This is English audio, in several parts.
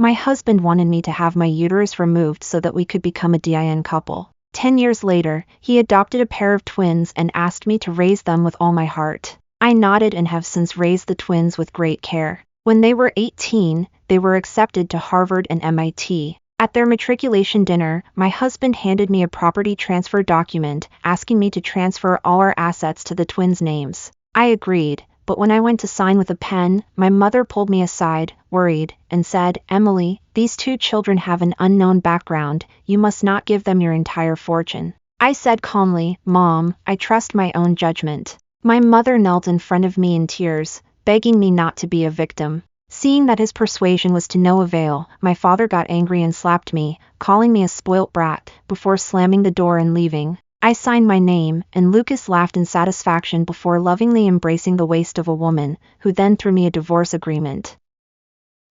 My husband wanted me to have my uterus removed so that we could become a DIN couple. 10 years later, he adopted a pair of twins and asked me to raise them with all my heart. I nodded and have since raised the twins with great care. When they were 18, they were accepted to Harvard and MIT. At their matriculation dinner, my husband handed me a property transfer document asking me to transfer all our assets to the twins' names. I agreed, but when I went to sign with a pen, my mother pulled me aside, worried, and said, "Emily, these two children have an unknown background, you must not give them your entire fortune." I said calmly, "Mom, I trust my own judgment." My mother knelt in front of me in tears, begging me not to be a victim. Seeing that his persuasion was to no avail, my father got angry and slapped me, calling me a spoilt brat, before slamming the door and leaving. I signed my name, and Lucas laughed in satisfaction before lovingly embracing the waist of a woman, who then threw me a divorce agreement.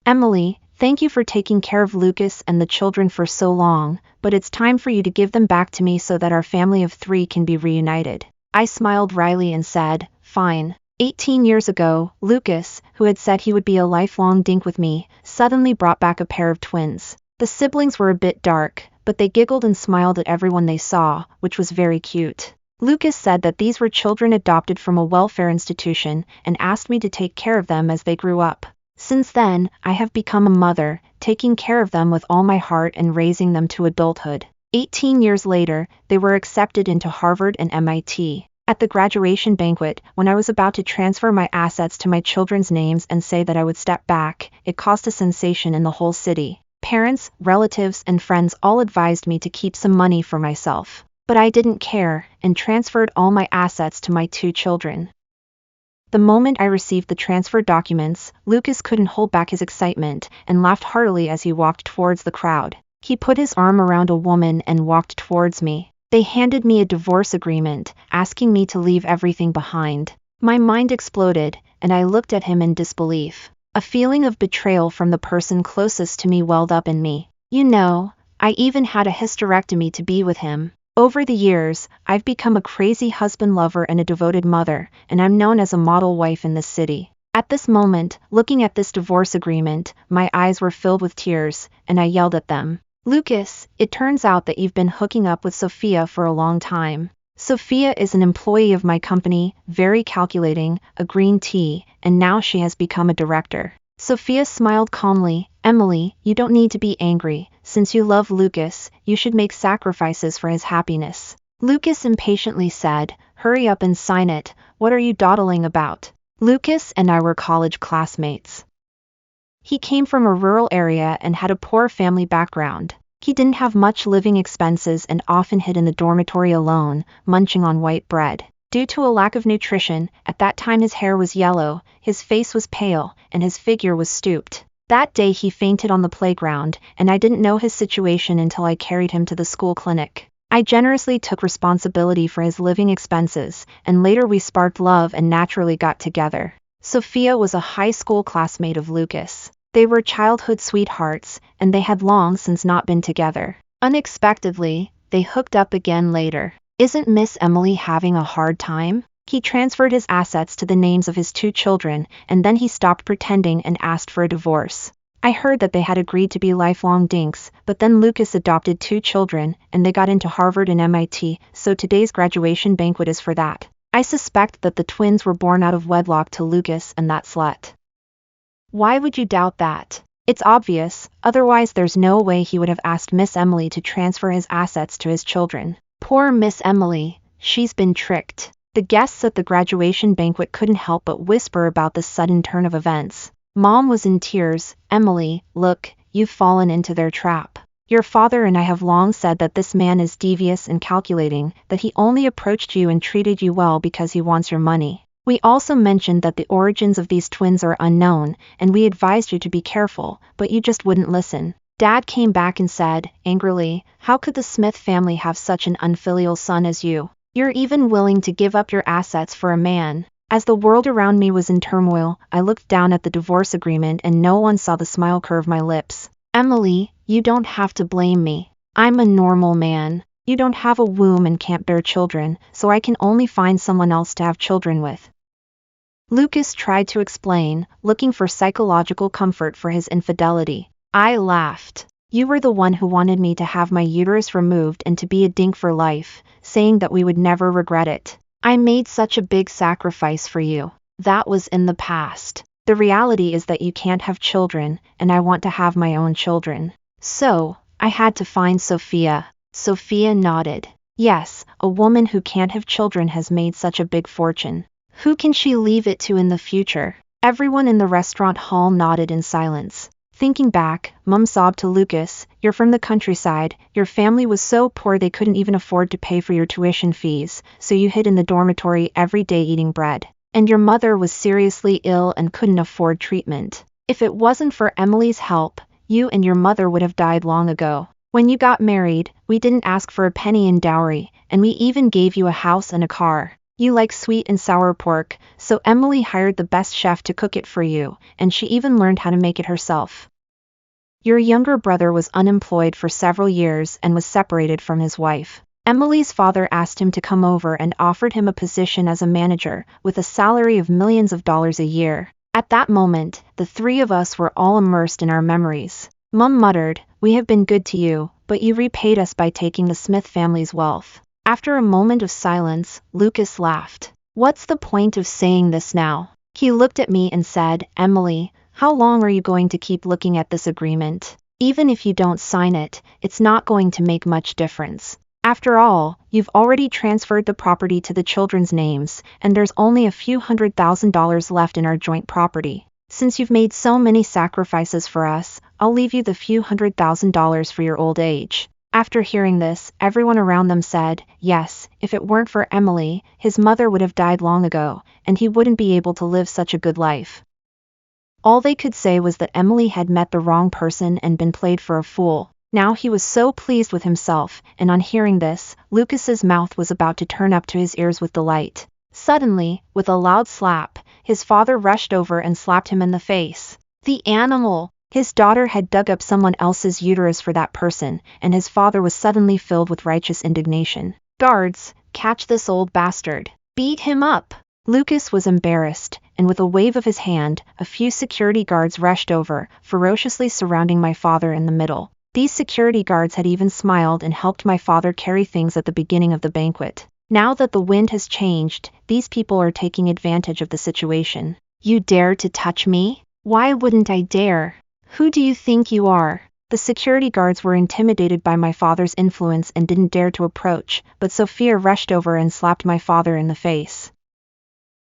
"Emily, thank you for taking care of Lucas and the children for so long, but it's time for you to give them back to me so that our family of 3 can be reunited." I smiled wryly and said, "Fine." 18 years ago, Lucas, who had said he would be a lifelong dink with me, suddenly brought back a pair of twins. The siblings were a bit dark, but they giggled and smiled at everyone they saw, which was very cute. Lucas said that these were children adopted from a welfare institution and asked me to take care of them as they grew up. Since then, I have become a mother, taking care of them with all my heart and raising them to adulthood. 18 years later, they were accepted into Harvard and MIT. At the graduation banquet, when I was about to transfer my assets to my children's names and say that I would step back, it caused a sensation in the whole city. Parents, relatives, and friends all advised me to keep some money for myself. But I didn't care, and transferred all my assets to my 2 children. The moment I received the transfer documents, Lucas couldn't hold back his excitement, and laughed heartily as he walked towards the crowd. He put his arm around a woman and walked towards me. They handed me a divorce agreement, asking me to leave everything behind. My mind exploded, and I looked at him in disbelief. A feeling of betrayal from the person closest to me welled up in me. You know, I even had a hysterectomy to be with him. Over the years, I've become a crazy husband lover and a devoted mother, and I'm known as a model wife in this city. At this moment, looking at this divorce agreement, my eyes were filled with tears, and I yelled at them. "Lucas, it turns out that you've been hooking up with Sophia for a long time. Sophia is an employee of my company, very calculating, a green tea, and now she has become a director." Sophia smiled calmly. "Emily, you don't need to be angry. Since you love Lucas, you should make sacrifices for his happiness." Lucas impatiently said, "Hurry up and sign it. What are you dawdling about?" Lucas and I were college classmates. He came from a rural area and had a poor family background. He didn't have much living expenses and often hid in the dormitory alone, munching on white bread. Due to a lack of nutrition, at that time his hair was yellow, his face was pale, and his figure was stooped. That day he fainted on the playground, and I didn't know his situation until I carried him to the school clinic. I generously took responsibility for his living expenses, and later we sparked love and naturally got together. Sophia was a high school classmate of Lucas. They were childhood sweethearts, and they had long since not been together. Unexpectedly, they hooked up again later. "Isn't Miss Emily having a hard time?" He transferred his assets to the names of his 2 children, and then he stopped pretending and asked for a divorce. I heard that they had agreed to be lifelong dinks, but then Lucas adopted 2 children, and they got into Harvard and MIT, so today's graduation banquet is for that. I suspect that the twins were born out of wedlock to Lucas and that slut. Why would you doubt that? It's obvious, otherwise there's no way he would have asked Miss Emily to transfer his assets to his children. Poor Miss Emily, she's been tricked. The guests at the graduation banquet couldn't help but whisper about this sudden turn of events. Mom was in tears. "Emily, look, you've fallen into their trap. Your father and I have long said that this man is devious and calculating, that he only approached you and treated you well because he wants your money. We also mentioned that the origins of these twins are unknown, and we advised you to be careful, but you just wouldn't listen." Dad came back and said, angrily, "How could the Smith family have such an unfilial son as you? You're even willing to give up your assets for a man." As the world around me was in turmoil, I looked down at the divorce agreement and no one saw the smile curve my lips. "Emily, you don't have to blame me. I'm a normal man. You don't have a womb and can't bear children, so I can only find someone else to have children with." Lucas tried to explain, looking for psychological comfort for his infidelity. I laughed. You were the one who wanted me to have my uterus removed and to be a dink for life, saying that we would never regret it. I made such a big sacrifice for you. That was in the past. The reality is that you can't have children, and I want to have my own children. So, I had to find Sophia. Sophia nodded. Yes, a woman who can't have children has made such a big fortune. Who can she leave it to in the future? Everyone in the restaurant hall nodded in silence. Thinking back, Mum sobbed to Lucas, "You're from the countryside, your family was so poor they couldn't even afford to pay for your tuition fees, so you hid in the dormitory every day eating bread. And your mother was seriously ill and couldn't afford treatment. If it wasn't for Emily's help, you and your mother would have died long ago. When you got married, we didn't ask for a penny in dowry, and we even gave you a house and a car. You like sweet and sour pork, so Emily hired the best chef to cook it for you, and she even learned how to make it herself. Your younger brother was unemployed for several years and was separated from his wife. Emily's father asked him to come over and offered him a position as a manager, with a salary of millions of dollars a year. At that moment, the three of us were all immersed in our memories. Mum muttered, "We have been good to you, but you repaid us by taking the Smith family's wealth." After a moment of silence, Lucas laughed. "What's the point of saying this now?" He looked at me and said, "Emily, how long are you going to keep looking at this agreement? Even if you don't sign it, it's not going to make much difference. After all, you've already transferred the property to the children's names, and there's only a few $100,000 left in our joint property. Since you've made so many sacrifices for us, I'll leave you the few $100,000 for your old age." After hearing this, everyone around them said, "Yes, if it weren't for Emily, his mother would have died long ago, and he wouldn't be able to live such a good life." All they could say was that Emily had met the wrong person and been played for a fool. Now he was so pleased with himself, and on hearing this, Lucas's mouth was about to turn up to his ears with delight. Suddenly, with a loud slap, his father rushed over and slapped him in the face. The animal! His daughter had dug up someone else's uterus for that person, and his father was suddenly filled with righteous indignation. "Guards, catch this old bastard. Beat him up!" Lucas was embarrassed, and with a wave of his hand, a few security guards rushed over, ferociously surrounding my father in the middle. These security guards had even smiled and helped my father carry things at the beginning of the banquet. Now that the wind has changed, these people are taking advantage of the situation. "You dare to touch me? Why wouldn't I dare? Who do you think you are?" The security guards were intimidated by my father's influence and didn't dare to approach, but Sophia rushed over and slapped my father in the face.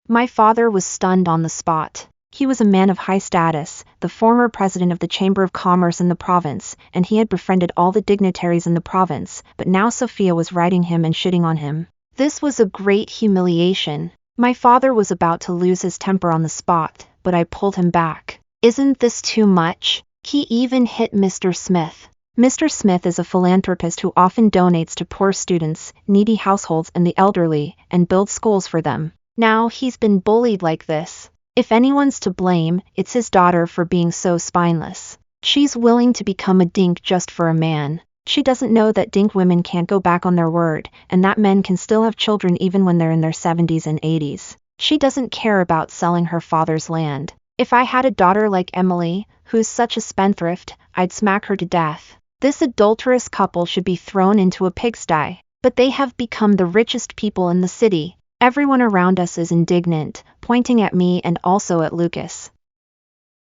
My father was stunned on the spot. He was a man of high status, the former president of the Chamber of Commerce in the province, and he had befriended all the dignitaries in the province, but now Sophia was riding him and shitting on him. This was a great humiliation. My father was about to lose his temper on the spot, but I pulled him back. "Isn't this too much?" He even hit Mr. Smith. Mr. Smith is a philanthropist who often donates to poor students, needy households and the elderly, and builds schools for them. Now he's been bullied like this. If anyone's to blame, it's his daughter for being so spineless. She's willing to become a dink just for a man. She doesn't know that dink women can't go back on their word, and that men can still have children even when they're in their 70s and 80s. She doesn't care about selling her father's land. If I had a daughter like Emily, who's such a spendthrift, I'd smack her to death. This adulterous couple should be thrown into a pigsty. But they have become the richest people in the city. Everyone around us is indignant, pointing at me and also at Lucas.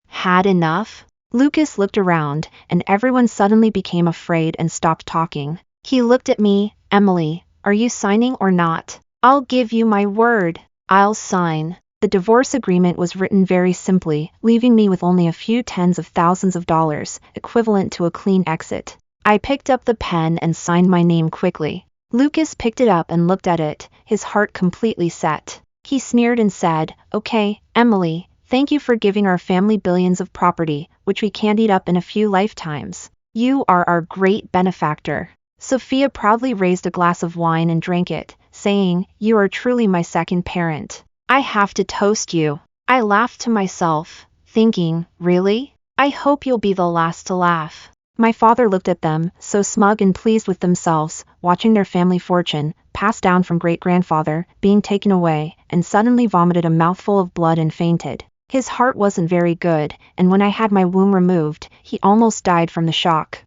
Had enough? Lucas looked around, and everyone suddenly became afraid and stopped talking. He looked at me. "Emily, are you signing or not?" "I'll give you my word. I'll sign." The divorce agreement was written very simply, leaving me with only a few tens of thousands of dollars, equivalent to a clean exit. I picked up the pen and signed my name quickly. Lucas picked it up and looked at it, his heart completely set. He sneered and said, "Okay, Emily, thank you for giving our family billions of property, which we can't eat up in a few lifetimes. You are our great benefactor." Sophia proudly raised a glass of wine and drank it, saying, "You are truly my second parent. I have to toast you." I laughed to myself, thinking, really? I hope you'll be the last to laugh. My father looked at them, so smug and pleased with themselves, watching their family fortune, passed down from great-grandfather, being taken away, and suddenly vomited a mouthful of blood and fainted. His heart wasn't very good, and when I had my womb removed, he almost died from the shock.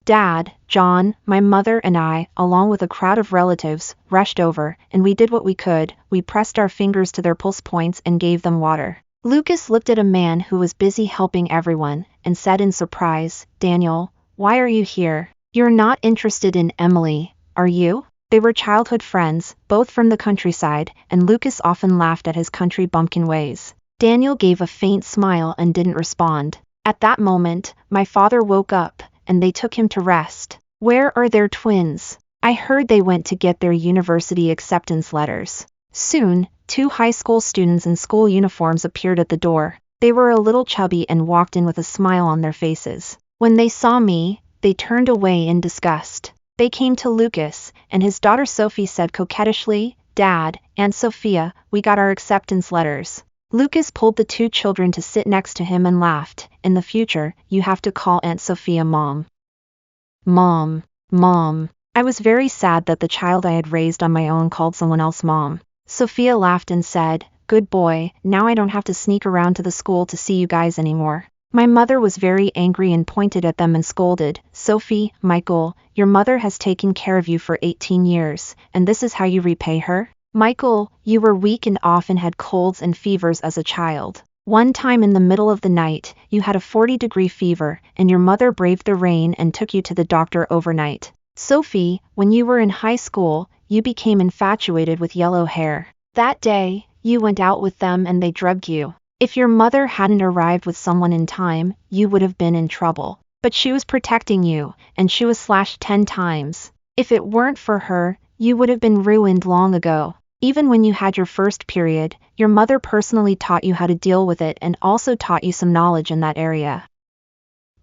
Dad, John, my mother and I, along with a crowd of relatives, rushed over, and we did what we could. We pressed our fingers to their pulse points and gave them water. Lucas looked at a man who was busy helping everyone, and said in surprise, "Daniel, why are you here? You're not interested in Emily, are you?" They were childhood friends, both from the countryside, and Lucas often laughed at his country bumpkin ways. Daniel gave a faint smile and didn't respond. At that moment, my father woke up, and they took him to rest. "Where are their twins? I heard they went to get their university acceptance letters." Soon, 2 high school students in school uniforms appeared at the door. They were a little chubby and walked in with a smile on their faces. When they saw me, they turned away in disgust. They came to Lucas, and his daughter Sophie said coquettishly, "Dad, Aunt Sophia, we got our acceptance letters." Lucas pulled the 2 children to sit next to him and laughed. "In the future, you have to call Aunt Sophia Mom." Mom. Mom. I was very sad that the child I had raised on my own called someone else Mom. Sophia laughed and said, "Good boy, now I don't have to sneak around to the school to see you guys anymore." My mother was very angry and pointed at them and scolded, "Sophie, Michael, your mother has taken care of you for 18 years, and this is how you repay her? Michael, you were weak and often had colds and fevers as a child. One time in the middle of the night, you had a 40-degree fever, and your mother braved the rain and took you to the doctor overnight. Sophie, when you were in high school, you became infatuated with yellow hair. That day, you went out with them and they drugged you. If your mother hadn't arrived with someone in time, you would have been in trouble. But she was protecting you, and she was slashed 10 times. If it weren't for her, you would have been ruined long ago. Even when you had your first period, your mother personally taught you how to deal with it and also taught you some knowledge in that area."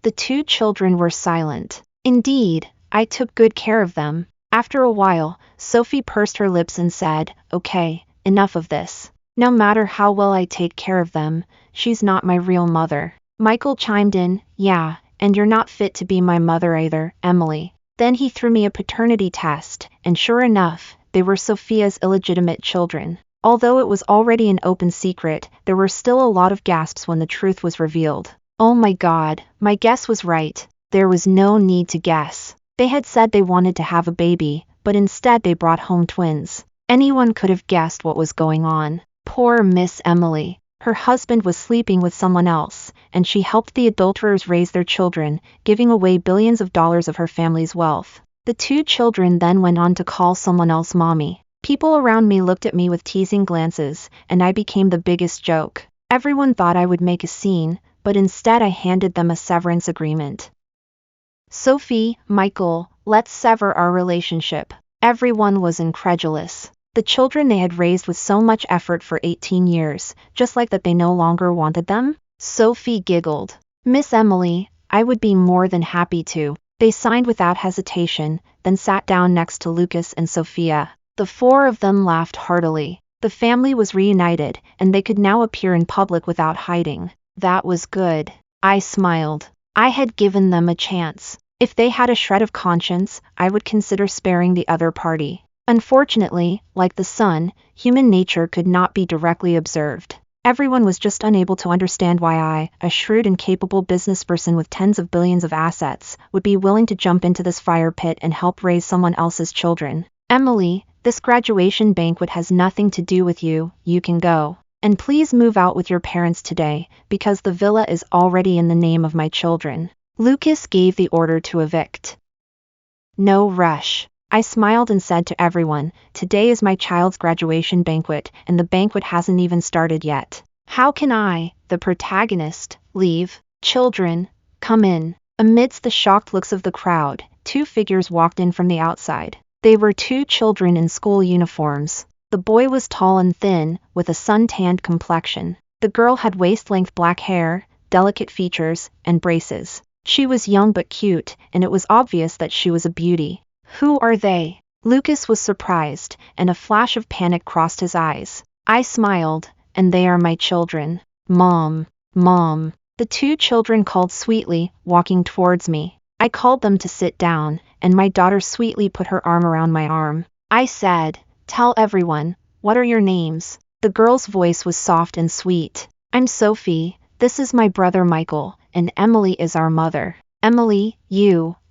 The 2 children were silent. Indeed, I took good care of them. After a while, Sophie pursed her lips and said, "Okay, enough of this. No matter how well I take care of them, she's not my real mother." Michael chimed in, "Yeah, and you're not fit to be my mother either, Emily." Then he threw me a paternity test, and sure enough, they were Sophia's illegitimate children. Although it was already an open secret, there were still a lot of gasps when the truth was revealed. Oh my God, my guess was right. There was no need to guess. They had said they wanted to have a baby, but instead they brought home twins. Anyone could have guessed what was going on. Poor Miss Emily. Her husband was sleeping with someone else, and she helped the adulterers raise their children, giving away billions of dollars of her family's wealth. The 2 children then went on to call someone else mommy. People around me looked at me with teasing glances, and I became the biggest joke. Everyone thought I would make a scene, but instead I handed them a severance agreement. "Sophie, Michael, let's sever our relationship." Everyone was incredulous. The children they had raised with so much effort for 18 years, just like that they no longer wanted them? Sophie giggled. "Miss Emily, I would be more than happy to." They signed without hesitation, then sat down next to Lucas and Sophia. The 4 of them laughed heartily. The family was reunited, and they could now appear in public without hiding. That was good. I smiled. I had given them a chance. If they had a shred of conscience, I would consider sparing the other party. Unfortunately, like the sun, human nature could not be directly observed. Everyone was just unable to understand why I, a shrewd and capable businessperson with tens of billions of assets, would be willing to jump into this fire pit and help raise someone else's children. "Emily, this graduation banquet has nothing to do with you, you can go. And please move out with your parents today, because the villa is already in the name of my children." Lucas gave the order to evict. No rush. I smiled and said to everyone, "Today is my child's graduation banquet, and the banquet hasn't even started yet. How can I, the protagonist, leave? Children, come in." Amidst the shocked looks of the crowd, 2 figures walked in from the outside. They were 2 children in school uniforms. The boy was tall and thin, with a sun-tanned complexion. The girl had waist-length black hair, delicate features, and braces. She was young but cute, and it was obvious that she was a beauty. "Who are they?" Lucas was surprised, and a flash of panic crossed his eyes. I smiled, "And they are my children. Mom, Mom." The 2 children called sweetly, walking towards me. I called them to sit down, and my daughter sweetly put her arm around my arm. I said, "Tell everyone, what are your names?" The girl's voice was soft and sweet. I'm Sophie, this is my brother Michael, and Emily is our mother. Emily,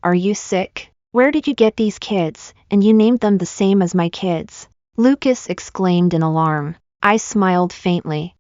are you sick? Where did you get these kids, and you named them the same as my kids? Lucas exclaimed in alarm. I smiled faintly.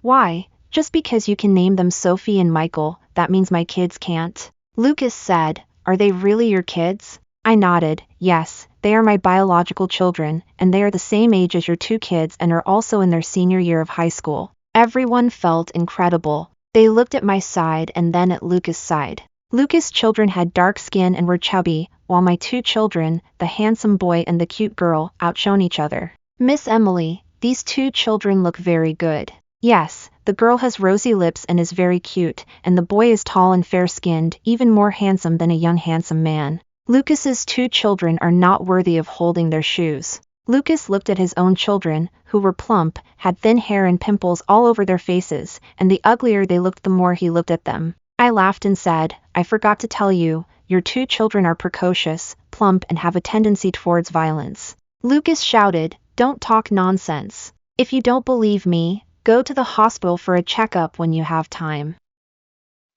Why, just because you can name them Sophie and Michael, that means my kids can't? Lucas said, are they really your kids? I nodded, yes, they are my biological children, and they are the same age as your two kids and are also in their senior year of high school. Everyone felt incredible. They looked at my side and then at Lucas' side. Lucas' children had dark skin and were chubby, while my two children, the handsome boy and the cute girl, outshone each other. Miss Emily, these two children look very good. Yes, the girl has rosy lips and is very cute, and the boy is tall and fair-skinned, even more handsome than a young handsome man. Lucas's two children are not worthy of holding their shoes. Lucas looked at his own children, who were plump, had thin hair and pimples all over their faces, and the uglier they looked the more he looked at them. I laughed and said, I forgot to tell you, your two children are precocious, plump and have a tendency towards violence. Lucas shouted, don't talk nonsense. If you don't believe me, go to the hospital for a checkup when you have time.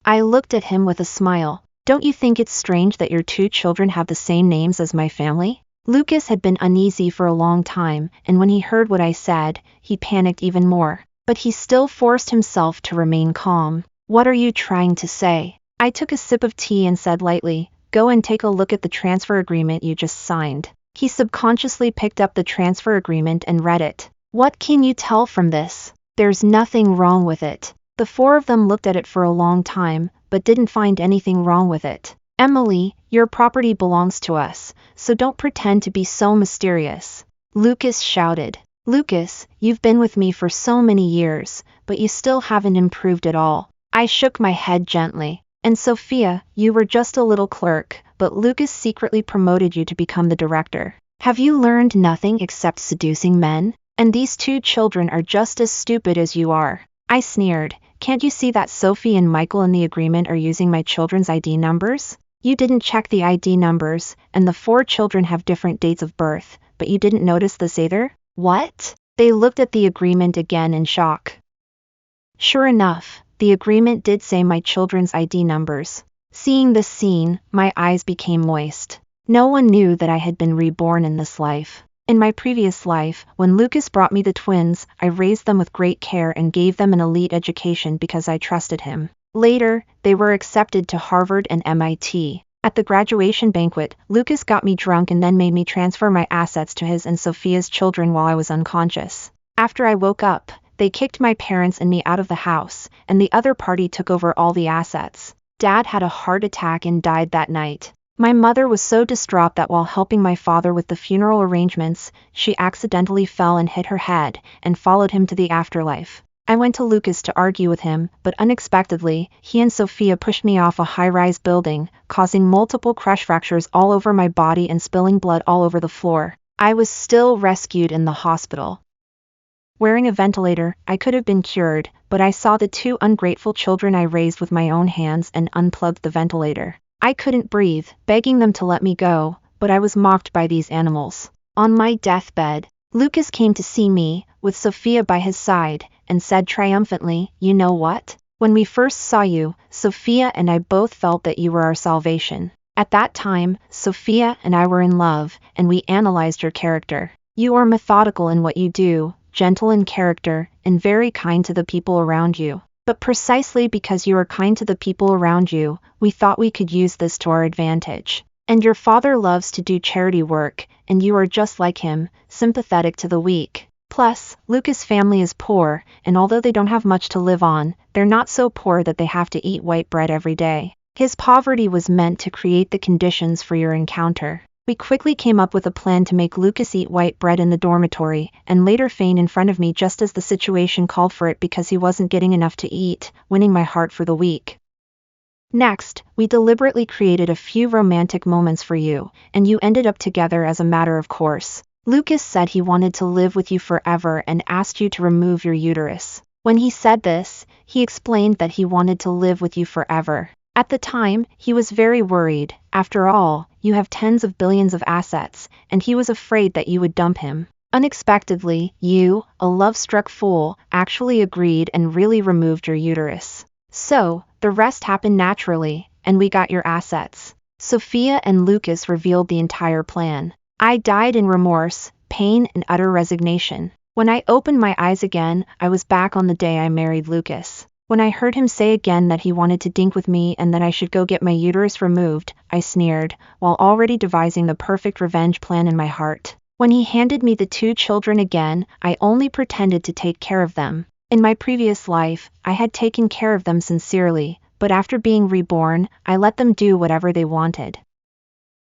I looked at him with a smile. Don't you think it's strange that your two children have the same names as my family? Lucas had been uneasy for a long time, and when he heard what I said, he panicked even more. But he still forced himself to remain calm. What are you trying to say? I took a sip of tea and said lightly, go and take a look at the transfer agreement you just signed. He subconsciously picked up the transfer agreement and read it. What can you tell from this? There's nothing wrong with it. The four of them looked at it for a long time, but didn't find anything wrong with it. Emily, your property belongs to us, so don't pretend to be so mysterious. Lucas shouted. Lucas, you've been with me for so many years, but you still haven't improved at all. I shook my head gently. And Sophia, you were just a little clerk, but Lucas secretly promoted you to become the director. Have you learned nothing except seducing men? And these two children are just as stupid as you are. I sneered. Can't you see that Sophie and Michael in the agreement are using my children's ID numbers? You didn't check the ID numbers, and the four children have different dates of birth, but you didn't notice this either? What? They looked at the agreement again in shock. Sure enough, the agreement did say my children's ID numbers. Seeing this scene, my eyes became moist. No one knew that I had been reborn in this life. In my previous life, when Lucas brought me the twins, I raised them with great care and gave them an elite education because I trusted him. Later, they were accepted to Harvard and MIT. At the graduation banquet, Lucas got me drunk and then made me transfer my assets to his and Sophia's children while I was unconscious. After I woke up, they kicked my parents and me out of the house, and the other party took over all the assets. Dad had a heart attack and died that night. My mother was so distraught that while helping my father with the funeral arrangements, she accidentally fell and hit her head, and followed him to the afterlife. I went to Lucas to argue with him, but unexpectedly, he and Sophia pushed me off a high-rise building, causing multiple crush fractures all over my body and spilling blood all over the floor. I was still rescued in the hospital. Wearing a ventilator, I could have been cured, but I saw the two ungrateful children I raised with my own hands and unplugged the ventilator. I couldn't breathe, begging them to let me go, but I was mocked by these animals. On my deathbed, Lucas came to see me, with Sophia by his side, and said triumphantly, you know what? When we first saw you, Sophia and I both felt that you were our salvation. At that time, Sophia and I were in love, and we analyzed your character. You are methodical in what you do, gentle in character, and very kind to the people around you. But precisely because you are kind to the people around you, we thought we could use this to our advantage. And your father loves to do charity work, and you are just like him, sympathetic to the weak. Plus, Lucas' family is poor, and although they don't have much to live on, they're not so poor that they have to eat white bread every day. His poverty was meant to create the conditions for your encounter. We quickly came up with a plan to make Lucas eat white bread in the dormitory, and later faint in front of me just as the situation called for it because he wasn't getting enough to eat, winning my heart for the weak. Next, we deliberately created a few romantic moments for you, and you ended up together as a matter of course. Lucas said he wanted to live with you forever and asked you to remove your uterus. When he said this, he explained that he wanted to live with you forever. At the time, he was very worried. After all, you have tens of billions of assets, and he was afraid that you would dump him. Unexpectedly, you, a love-struck fool, actually agreed and really removed your uterus. So, the rest happened naturally, and we got your assets. Sophia and Lucas revealed the entire plan. I died in remorse, pain, and utter resignation. When I opened my eyes again, I was back on the day I married Lucas. When I heard him say again that he wanted to dink with me and that I should go get my uterus removed, I sneered, while already devising the perfect revenge plan in my heart. When he handed me the 2 children again, I only pretended to take care of them. In my previous life, I had taken care of them sincerely, but after being reborn, I let them do whatever they wanted.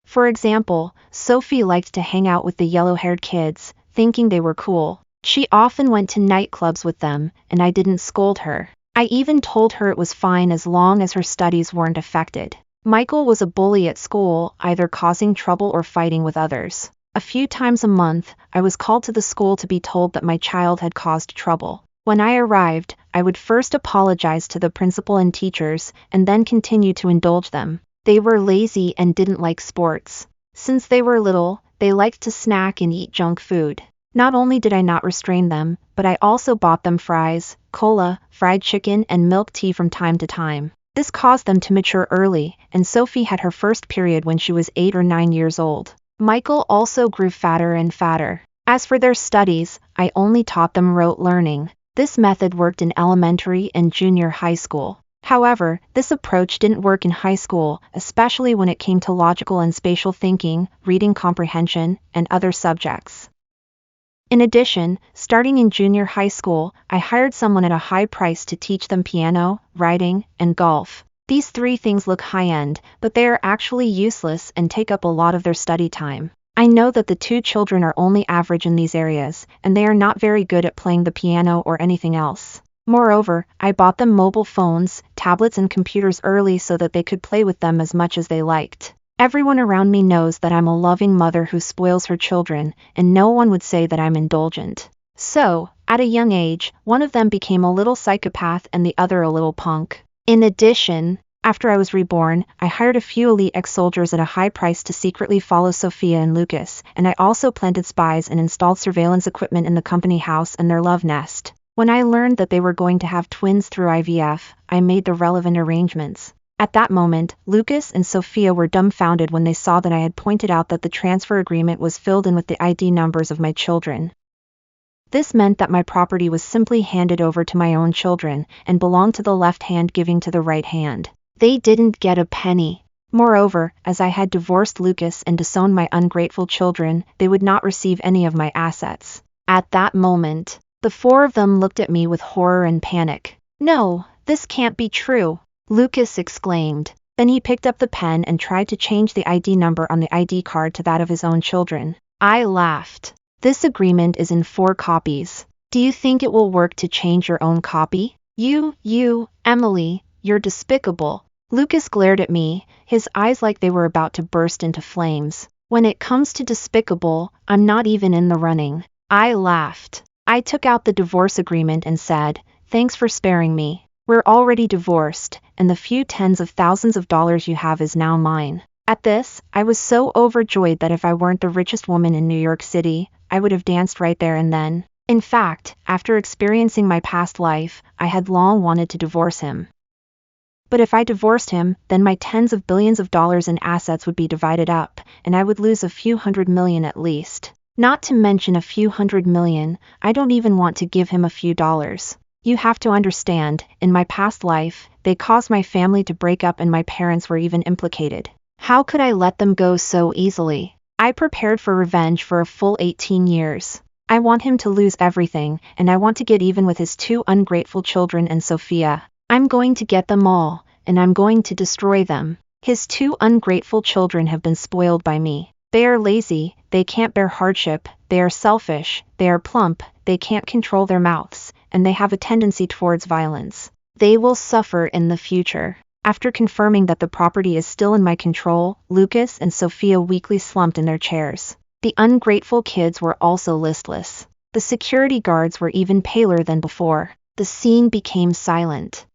For example, Sophie liked to hang out with the yellow-haired kids, thinking they were cool. She often went to nightclubs with them, and I didn't scold her. I even told her it was fine as long as her studies weren't affected. Michael was a bully at school, either causing trouble or fighting with others. A few times a month, I was called to the school to be told that my child had caused trouble. When I arrived, I would first apologize to the principal and teachers, and then continue to indulge them. They were lazy and didn't like sports. Since they were little, they liked to snack and eat junk food. Not only did I not restrain them, but I also bought them fries, cola, fried chicken, and milk tea from time to time. This caused them to mature early, and Sophie had her first period when she was 8 or 9 years old. Michael also grew fatter and fatter. As for their studies, I only taught them rote learning. This method worked in elementary and junior high school. However, this approach didn't work in high school, especially when it came to logical and spatial thinking, reading comprehension, and other subjects. In addition, starting in junior high school, I hired someone at a high price to teach them piano, writing, and golf. These 3 things look high-end, but they are actually useless and take up a lot of their study time. I know that the 2 children are only average in these areas, and they are not very good at playing the piano or anything else. Moreover, I bought them mobile phones, tablets, and computers early so that they could play with them as much as they liked. Everyone around me knows that I'm a loving mother who spoils her children, and no one would say that I'm indulgent. So, at a young age, one of them became a little psychopath and the other a little punk. In addition, after I was reborn, I hired a few elite ex-soldiers at a high price to secretly follow Sophia and Lucas, and I also planted spies and installed surveillance equipment in the company house and their love nest. When I learned that they were going to have twins through IVF, I made the relevant arrangements. At that moment, Lucas and Sophia were dumbfounded when they saw that I had pointed out that the transfer agreement was filled in with the ID numbers of my children. This meant that my property was simply handed over to my own children, and belonged to the left hand giving to the right hand. They didn't get a penny. Moreover, as I had divorced Lucas and disowned my ungrateful children, they would not receive any of my assets. At that moment, the 4 of them looked at me with horror and panic. "No, this can't be true," Lucas exclaimed. Then he picked up the pen and tried to change the ID number on the ID card to that of his own children. I laughed. "This agreement is in 4 copies. Do you think it will work to change your own copy? You, Emily, you're despicable." Lucas glared at me, his eyes like they were about to burst into flames. "When it comes to despicable, I'm not even in the running." I laughed. I took out the divorce agreement and said, "Thanks for sparing me. We're already divorced, and the few tens of thousands of dollars you have is now mine." At this, I was so overjoyed that if I weren't the richest woman in New York City, I would have danced right there and then. In fact, after experiencing my past life, I had long wanted to divorce him. But if I divorced him, then my tens of billions of dollars in assets would be divided up, and I would lose a few $100 million at least. Not to mention a few $100 million, I don't even want to give him a few dollars. You have to understand, in my past life, they caused my family to break up and my parents were even implicated. How could I let them go so easily? I prepared for revenge for a full 18 years. I want him to lose everything, and I want to get even with his 2 ungrateful children and Sophia. I'm going to get them all, and I'm going to destroy them. His 2 ungrateful children have been spoiled by me. They are lazy, they can't bear hardship, they are selfish, they are plump, they can't control their mouths, and they have a tendency towards violence. They will suffer in the future. After confirming that the property is still in my control, Lucas and Sophia weakly slumped in their chairs. The ungrateful kids were also listless. The security guards were even paler than before. The scene became silent.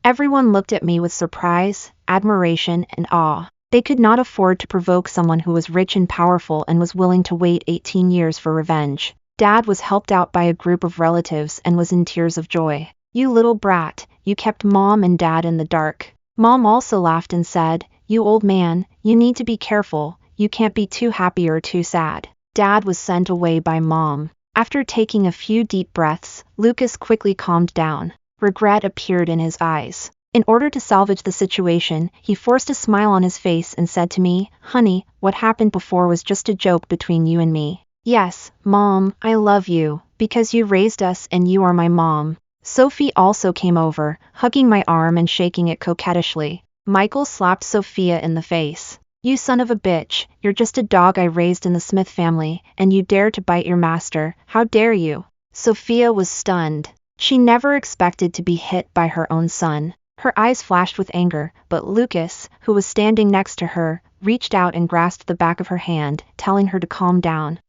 Everyone looked at me with surprise, admiration, and awe. They could not afford to provoke someone who was rich and powerful and was willing to wait 18 years for revenge. Dad was helped out by a group of relatives and was in tears of joy. "You little brat, you kept Mom and Dad in the dark." Mom also laughed and said, "You old man, you need to be careful, you can't be too happy or too sad." Dad was sent away by Mom. After taking a few deep breaths, Lucas quickly calmed down. Regret appeared in his eyes. In order to salvage the situation, he forced a smile on his face and said to me, "Honey, what happened before was just a joke between you and me. Yes, Mom, I love you, because you raised us and you are my mom." Sophie also came over, hugging my arm and shaking it coquettishly. Michael slapped Sophia in the face. "You son of a bitch, you're just a dog I raised in the Smith family, and you dare to bite your master, how dare you?" Sophia was stunned. She never expected to be hit by her own son. Her eyes flashed with anger, but Lucas, who was standing next to her, reached out and grasped the back of her hand, telling her to calm down.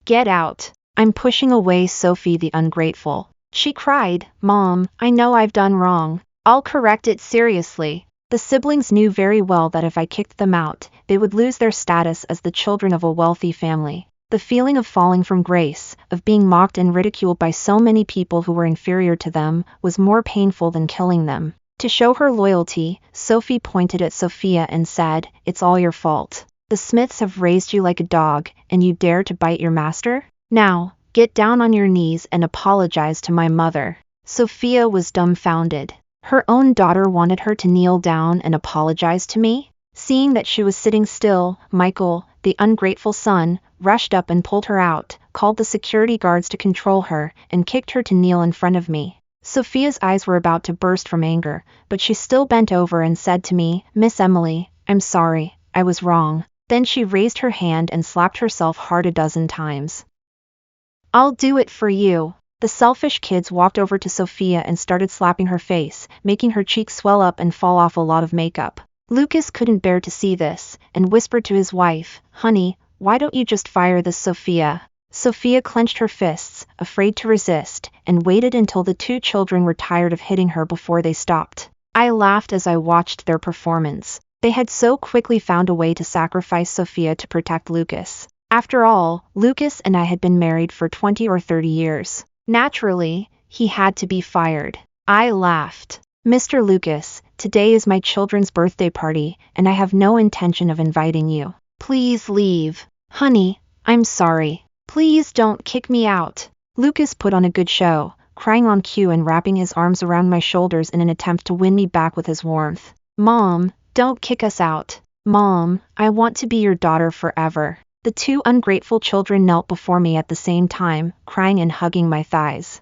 "Get out. I'm pushing away Sophie the ungrateful." She cried, "Mom, I know I've done wrong. I'll correct it seriously." The siblings knew very well that if I kicked them out, they would lose their status as the children of a wealthy family. The feeling of falling from grace, of being mocked and ridiculed by so many people who were inferior to them, was more painful than killing them. To show her loyalty, Sophie pointed at Sophia and said, "It's all your fault. The Smiths have raised you like a dog, and you dare to bite your master? Now, get down on your knees and apologize to my mother." Sophia was dumbfounded. Her own daughter wanted her to kneel down and apologize to me? Seeing that she was sitting still, Michael, the ungrateful son, rushed up and pulled her out, called the security guards to control her, and kicked her to kneel in front of me. Sophia's eyes were about to burst from anger, but she still bent over and said to me, "Miss Emily, I'm sorry, I was wrong." Then she raised her hand and slapped herself hard a dozen times. "I'll do it for you." The selfish kids walked over to Sophia and started slapping her face, making her cheeks swell up and fall off a lot of makeup. Lucas couldn't bear to see this, and whispered to his wife, "Honey, why don't you just fire this Sophia?" Sophia clenched her fists, afraid to resist, and waited until the two children were tired of hitting her before they stopped. I laughed as I watched their performance. They had so quickly found a way to sacrifice Sophia to protect Lucas. After all, Lucas and I had been married for 20 or 30 years. Naturally, he had to be fired. I laughed. "Mr. Lucas, today is my children's birthday party, and I have no intention of inviting you. Please leave." "Honey, I'm sorry. Please don't kick me out." Lucas put on a good show, crying on cue and wrapping his arms around my shoulders in an attempt to win me back with his warmth. "Mom, don't kick us out. Mom, I want to be your daughter forever." The two ungrateful children knelt before me at the same time, crying and hugging my thighs.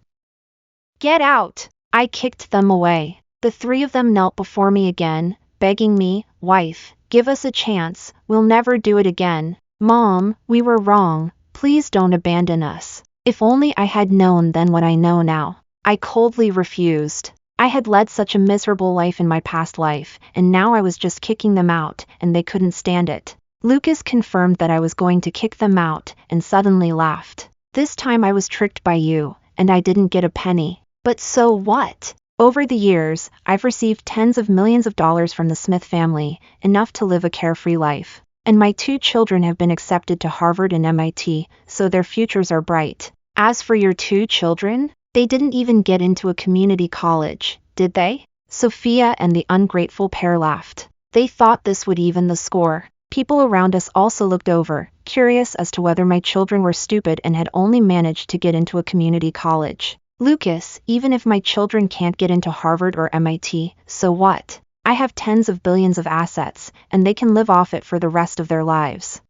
"Get out!" I kicked them away. The three of them knelt before me again, begging me, "Wife, give us a chance, we'll never do it again. Mom, we were wrong, please don't abandon us." If only I had known then what I know now. I coldly refused. I had led such a miserable life in my past life, and now I was just kicking them out, and they couldn't stand it. Lucas confirmed that I was going to kick them out, and suddenly laughed. "This time I was tricked by you, and I didn't get a penny. But so what? Over the years, I've received tens of millions of dollars from the Smith family, enough to live a carefree life. And my two children have been accepted to Harvard and MIT, so their futures are bright. As for your two children, they didn't even get into a community college, did they?" Sophia and the ungrateful pair laughed. They thought this would even the score. People around us also looked over, curious as to whether my children were stupid and had only managed to get into a community college. "Lucas, even if my children can't get into Harvard or MIT, so what? I have tens of billions of assets, and they can live off it for the rest of their lives."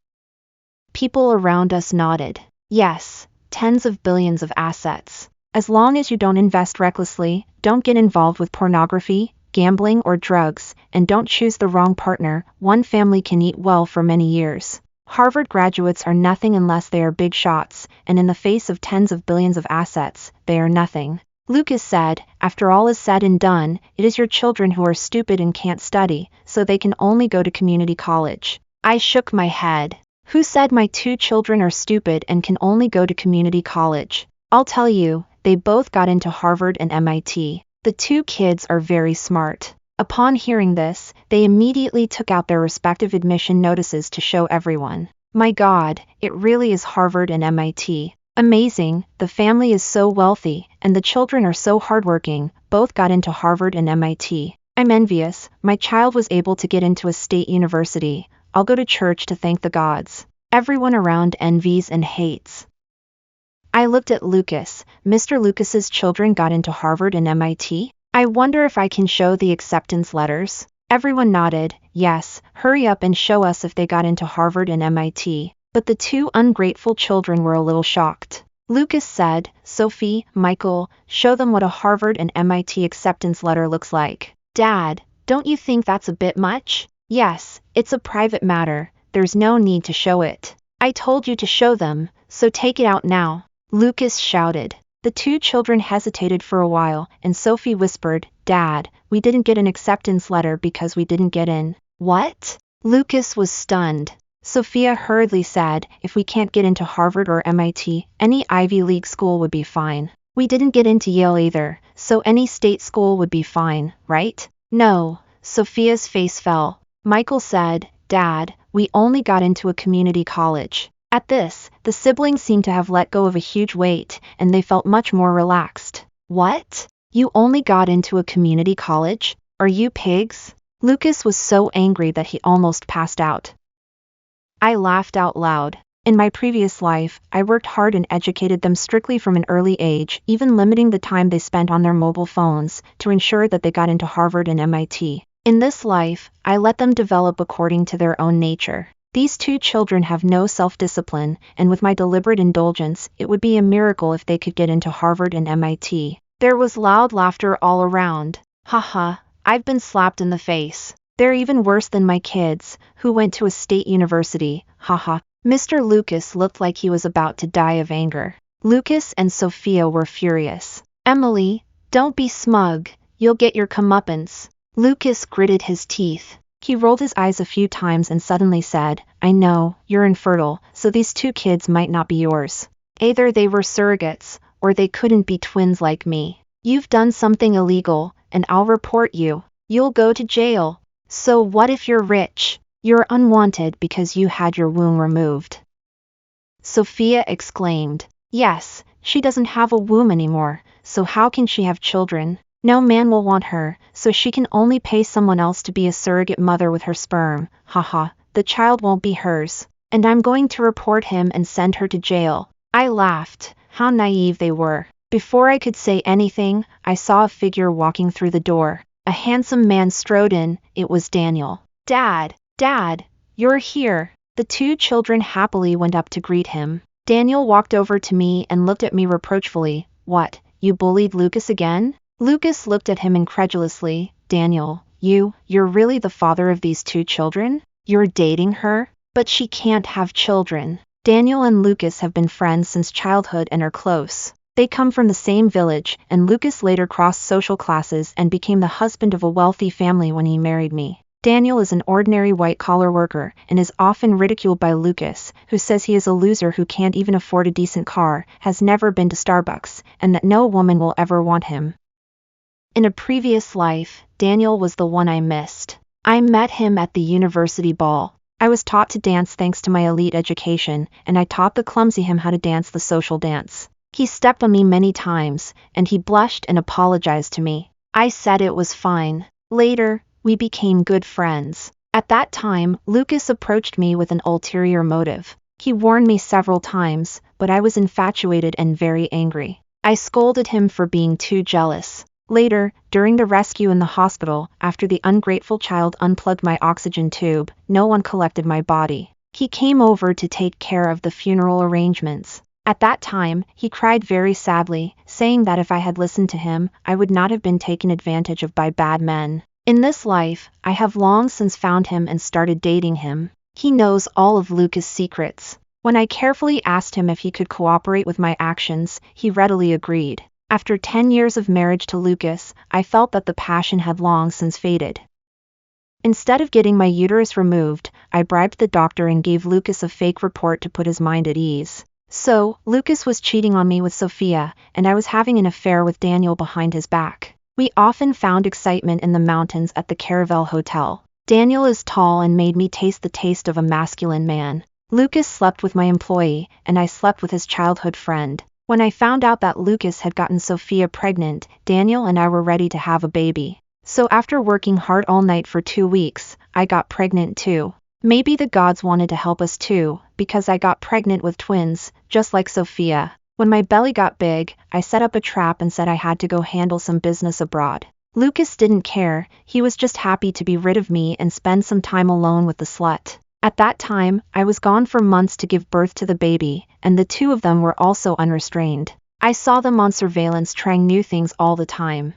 People around us nodded. Yes, tens of billions of assets. As long as you don't invest recklessly, don't get involved with pornography, gambling or drugs, and don't choose the wrong partner, one family can eat well for many years. Harvard graduates are nothing unless they are big shots, and in the face of tens of billions of assets, they are nothing. Lucas said, "After all is said and done, it is your children who are stupid and can't study, so they can only go to community college." I shook my head. Who said my two children are stupid and can only go to community college? I'll tell you, they both got into Harvard and MIT. The two kids are very smart. Upon hearing this, they immediately took out their respective admission notices to show everyone. My God, it really is Harvard and MIT. Amazing, the family is so wealthy, and the children are so hardworking, both got into Harvard and MIT. I'm envious, my child was able to get into a state university. I'll go to church to thank the gods. Everyone around envies and hates. I looked at Lucas. Mr. Lucas's children got into Harvard and MIT? I wonder if I can show the acceptance letters. Everyone nodded. Yes, hurry up and show us if they got into Harvard and MIT. But the two ungrateful children were a little shocked. Lucas said, Sophie, Michael, show them what a Harvard and MIT acceptance letter looks like. Dad, don't you think that's a bit much? Yes, it's a private matter. There's no need to show it. I told you to show them, so take it out now. Lucas shouted. The two children hesitated for a while, and Sophie whispered, Dad, we didn't get an acceptance letter because we didn't get in. What? Lucas was stunned. Sophia hurriedly said, if we can't get into Harvard or MIT, any Ivy League school would be fine. We didn't get into Yale either, so any state school would be fine, right? No. Sophia's face fell. Michael said, Dad, we only got into a community college. At this, the siblings seemed to have let go of a huge weight, and they felt much more relaxed. What? You only got into a community college? Are you pigs? Lucas was so angry that he almost passed out. I laughed out loud. In my previous life, I worked hard and educated them strictly from an early age, even limiting the time they spent on their mobile phones, to ensure that they got into Harvard and MIT. In this life, I let them develop according to their own nature. These two children have no self-discipline, and with my deliberate indulgence, it would be a miracle if they could get into Harvard and MIT. There was loud laughter all around. Haha, I've been slapped in the face. They're even worse than my kids, who went to a state university. Haha. Mr. Lucas looked like he was about to die of anger. Lucas and Sophia were furious. Emily, don't be smug. You'll get your comeuppance. Lucas gritted his teeth. He rolled his eyes a few times and suddenly said, I know, you're infertile, so these two kids might not be yours. Either they were surrogates, or they couldn't be twins like me. You've done something illegal, and I'll report you. You'll go to jail. So what if you're rich? You're unwanted because you had your womb removed. Sophia exclaimed. Yes, she doesn't have a womb anymore, so how can she have children? No man will want her, so she can only pay someone else to be a surrogate mother with her sperm. Haha, the child won't be hers. And I'm going to report him and send her to jail. I laughed. How naive they were. Before I could say anything, I saw a figure walking through the door. A handsome man strode in. It was Daniel. Dad, you're here. The two children happily went up to greet him. Daniel walked over to me and looked at me reproachfully. What, you bullied Lucas again? Lucas looked at him incredulously. Daniel, you're really the father of these two children? You're dating her? But she can't have children. Daniel and Lucas have been friends since childhood and are close. They come from the same village, and Lucas later crossed social classes and became the husband of a wealthy family when he married me. Daniel is an ordinary white-collar worker and is often ridiculed by Lucas, who says he is a loser who can't even afford a decent car, has never been to Starbucks, and that no woman will ever want him. In a previous life, Daniel was the one I missed. I met him at the university ball. I was taught to dance thanks to my elite education, and I taught the clumsy him how to dance the social dance. He stepped on me many times, and he blushed and apologized to me. I said it was fine. Later, we became good friends. At that time, Lucas approached me with an ulterior motive. He warned me several times, but I was infatuated and very angry. I scolded him for being too jealous. Later, during the rescue in the hospital, after the ungrateful child unplugged my oxygen tube, no one collected my body. He came over to take care of the funeral arrangements. At that time, he cried very sadly, saying that if I had listened to him, I would not have been taken advantage of by bad men. In this life, I have long since found him and started dating him. He knows all of Lucas' secrets. When I carefully asked him if he could cooperate with my actions, he readily agreed. After 10 years of marriage to Lucas, I felt that the passion had long since faded. Instead of getting my uterus removed, I bribed the doctor and gave Lucas a fake report to put his mind at ease. So, Lucas was cheating on me with Sophia, and I was having an affair with Daniel behind his back. We often found excitement in the mountains at the Caravel Hotel. Daniel is tall and made me taste the taste of a masculine man. Lucas slept with my employee, and I slept with his childhood friend. When I found out that Lucas had gotten Sophia pregnant, Daniel and I were ready to have a baby. So after working hard all night for 2 weeks, I got pregnant too. Maybe the gods wanted to help us too, because I got pregnant with twins, just like Sophia. When my belly got big, I set up a trap and said I had to go handle some business abroad. Lucas didn't care, he was just happy to be rid of me and spend some time alone with the slut. At that time, I was gone for months to give birth to the baby, and the two of them were also unrestrained. I saw them on surveillance trying new things all the time.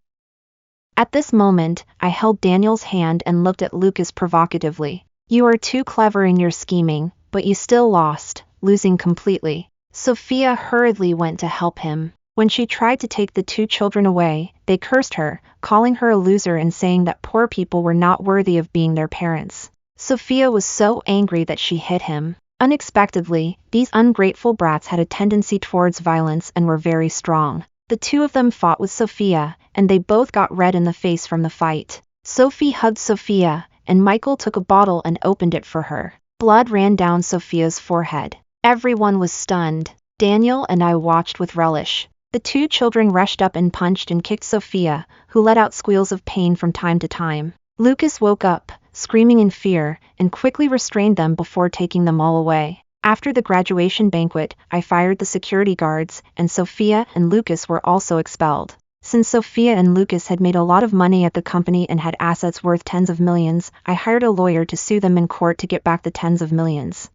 At this moment, I held Daniel's hand and looked at Lucas provocatively. You are too clever in your scheming, but you still lost, losing completely. Sophia hurriedly went to help him. When she tried to take the 2 children away, they cursed her, calling her a loser and saying that poor people were not worthy of being their parents. Sophia was so angry that she hit him. Unexpectedly, these ungrateful brats had a tendency towards violence and were very strong. The 2 of them fought with Sophia, and they both got red in the face from the fight. Sophie hugged Sophia, and Michael took a bottle and opened it for her. Blood ran down Sophia's forehead. Everyone was stunned. Daniel and I watched with relish. The 2 children rushed up and punched and kicked Sophia, who let out squeals of pain from time to time. Lucas woke up, screaming in fear, and quickly restrained them before taking them all away. After the graduation banquet, I fired the security guards, and Sophia and Lucas were also expelled. Since Sophia and Lucas had made a lot of money at the company and had assets worth tens of millions, I hired a lawyer to sue them in court to get back the tens of millions.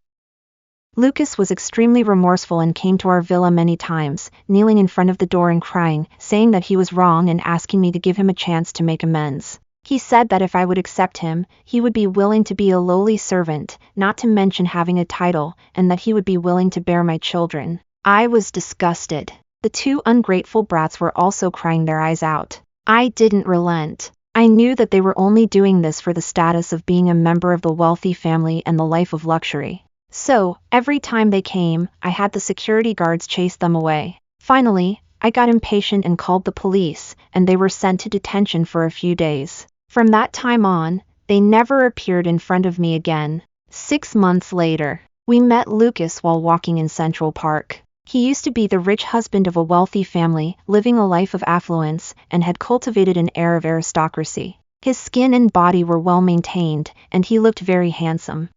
Lucas was extremely remorseful and came to our villa many times, kneeling in front of the door and crying, saying that he was wrong and asking me to give him a chance to make amends. He said that if I would accept him, he would be willing to be a lowly servant, not to mention having a title, and that he would be willing to bear my children. I was disgusted. The 2 ungrateful brats were also crying their eyes out. I didn't relent. I knew that they were only doing this for the status of being a member of the wealthy family and the life of luxury. So, every time they came, I had the security guards chase them away. Finally, I got impatient and called the police, and they were sent to detention for a few days. From that time on, they never appeared in front of me again. 6 months later, we met Lucas while walking in Central Park. He used to be the rich husband of a wealthy family, living a life of affluence, and had cultivated an air of aristocracy. His skin and body were well maintained, and he looked very handsome.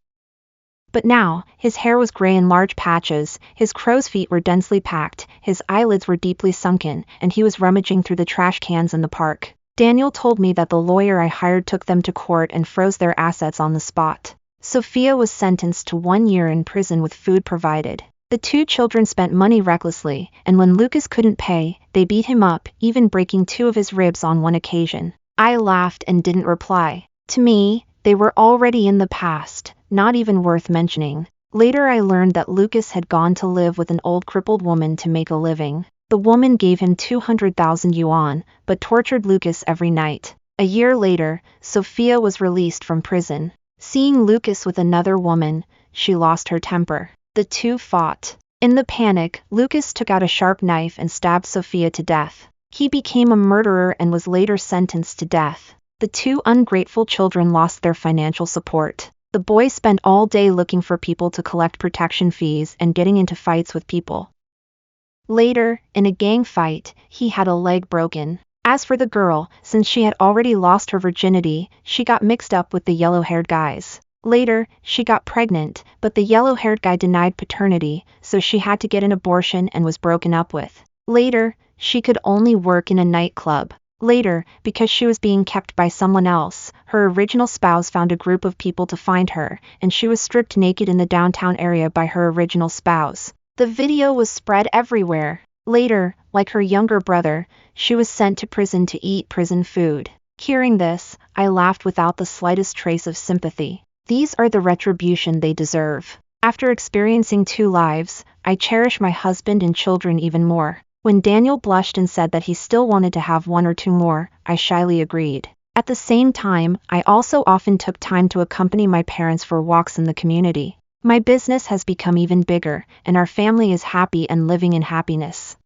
But now, his hair was gray in large patches, his crow's feet were densely packed, his eyelids were deeply sunken, and he was rummaging through the trash cans in the park. Daniel told me that the lawyer I hired took them to court and froze their assets on the spot. Sophia was sentenced to 1 year in prison with food provided. The 2 children spent money recklessly, and when Lucas couldn't pay, they beat him up, even breaking 2 of his ribs on one occasion. I laughed and didn't reply. To me, they were already in the past, not even worth mentioning. Later I learned that Lucas had gone to live with an old crippled woman to make a living. The woman gave him 200,000 yuan, but tortured Lucas every night. A year later, Sophia was released from prison. Seeing Lucas with another woman, she lost her temper. The 2 fought. In the panic, Lucas took out a sharp knife and stabbed Sophia to death. He became a murderer and was later sentenced to death. The 2 ungrateful children lost their financial support. The boy spent all day looking for people to collect protection fees and getting into fights with people. Later, in a gang fight, he had a leg broken. As for the girl, since she had already lost her virginity, she got mixed up with the yellow-haired guys. Later, she got pregnant, but the yellow-haired guy denied paternity, so she had to get an abortion and was broken up with. Later, she could only work in a nightclub. Later, because she was being kept by someone else, her original spouse found a group of people to find her, and she was stripped naked in the downtown area by her original spouse. The video was spread everywhere. Later, like her younger brother, she was sent to prison to eat prison food. Hearing this, I laughed without the slightest trace of sympathy. These are the retribution they deserve. After experiencing 2 lives, I cherish my husband and children even more. When Daniel blushed and said that he still wanted to have 1 or 2 more, I shyly agreed. At the same time, I also often took time to accompany my parents for walks in the community. My business has become even bigger, and our family is happy and living in happiness.